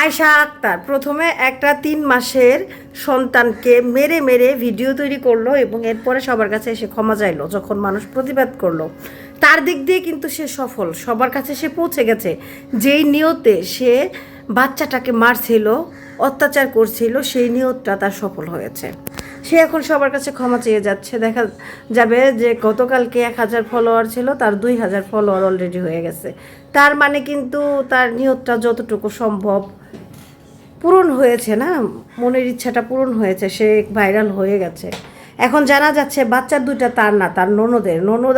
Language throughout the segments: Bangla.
আয়শা আক্তার প্রথমে একটা 3 মাসের সন্তানকে মেরে মেরে ভিডিও তৈরি করলো এবং এরপরে সবার কাছে এসে ক্ষমা চাইলো যখন মানুষ প্রতিবাদ করলো। তার দিক দিয়ে কিন্তু সে সফল, সবার কাছে সে পৌঁছে গেছে। যেই নিয়তে সে বাচ্চাটাকে মারছিল, অত্যাচার করছিল, সেই নিয়তটা তার সফল হয়েছে। সে এখন সবার কাছে ক্ষমা চেয়ে যাচ্ছে। দেখা যাবে যে গতকালকে 1000 ফলোয়ার ছিল, তার 2000 ফলোয়ার অলরেডি হয়ে গেছে। তার মানে কিন্তু তার নিয়তটা যতটুকু সম্ভব পূরণ হয়েছে, না মনের ইচ্ছাটা পূরণ হয়েছে, সে ভাইরাল হয়ে গেছে। এখন জানা যাচ্ছে বাচ্চার দুইটা তার না, তার ননদ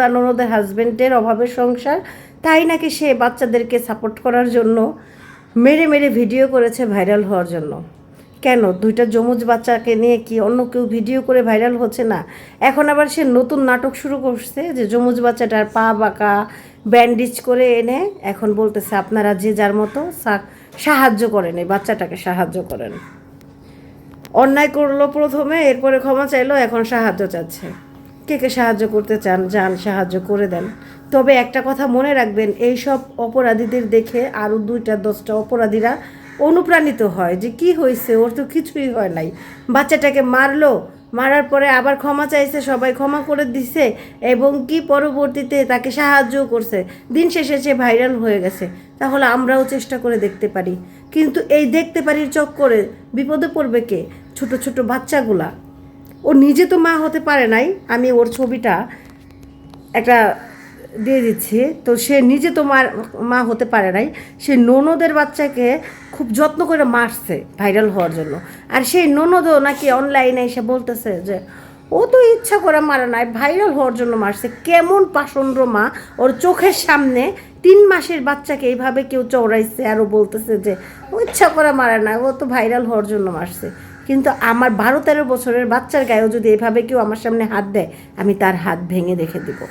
আর ননদের হাজব্যান্ডের অভাবের সংসার, তাই নাকি সে বাচ্চাদেরকে সাপোর্ট করার জন্য মেরে মেরে ভিডিও করেছে ভাইরাল হওয়ার জন্য। কেন দুইটা যমজ বাচ্চাকে নিয়ে কি অন্য কেউ ভিডিও করে ভাইরাল হচ্ছে না? এখন আবার সে নতুন নাটক শুরু করছে যে যমজ বাচ্চাটার পা বাঁকা ব্যান্ডেজ করে এনে এখন বলতেছে আপনারা যে যার মতো সাহায্য করেন, এই বাচ্চাটাকে সাহায্য করেন। অন্যায় করলো প্রথমে, এরপরে ক্ষমা চাইলো, এখন সাহায্য চাচ্ছে। কে কে সাহায্য করতে চান, যান সাহায্য করে দেন। তবে একটা কথা মনে রাখবেন, এইসব অপরাধীদের দেখে আরও 2-10টা অপরাধীরা অনুপ্রাণিত হয় যে কি হয়েছে, ওর তো কিছুই হয় নাই, বাচ্চাটাকে মারলো, মারার পরে আবার ক্ষমা চাইছে, সবাই ক্ষমা করে দিছে এবং কি পরবর্তীতে তাকে সাহায্যও করছে। দিন শেষে সে ভাইরাল হয়ে গেছে। তাহলে আমরাও চেষ্টা করে দেখতে পারি, কিন্তু এই দেখতে পারির চক্করে বিপদে পড়বে কে? ছোট ছোট বাচ্চাগুলা। ও নিজে তো মা হতে পারে নাই, আমি ওর ছবিটা একটা দিয়ে দিচ্ছি। তো সে নিজে তো মা হতে পারে নাই, সে ননদের বাচ্চাকে খুব যত্ন করে মারছে ভাইরাল হওয়ার জন্য। আর সেই ননদও নাকি অনলাইনে এসে বলতেছে যে ও তো ইচ্ছা করে মারে নাই, ভাইরাল হওয়ার জন্য মারছে। কেমন পাষণ্ড মা! ওর চোখের সামনে 3 মাসের বাচ্চাকে এইভাবে কেউ চড়াইছে, আরও বলতেছে যে ও ইচ্ছা করে মারে না, ও তো ভাইরাল হওয়ার জন্য মারছে। কিন্তু আমার 12-13 বছরের বাচ্চার গায়েও যদি এভাবে কেউ আমার সামনে হাত দেয়, আমি তার হাত ভেঙে রেখে দেবো।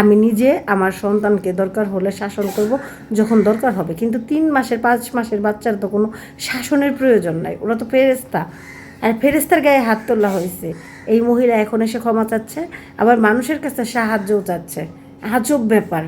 আমি নিজে আমার সন্তানকে দরকার হলে শাসন করব যখন দরকার হবে, কিন্তু 3 মাসের 5 মাসের বাচ্চার তো কোনো শাসনের প্রয়োজন নাই, ওরা তো ফেরেস্তা। আর ফেরেস্তার গায়ে হাত তোলা হয়েছে। এই মহিলা এখন এসে ক্ষমা চাচ্ছে, আবার মানুষের কাছে সাহায্যও চাচ্ছে। আজব ব্যাপার।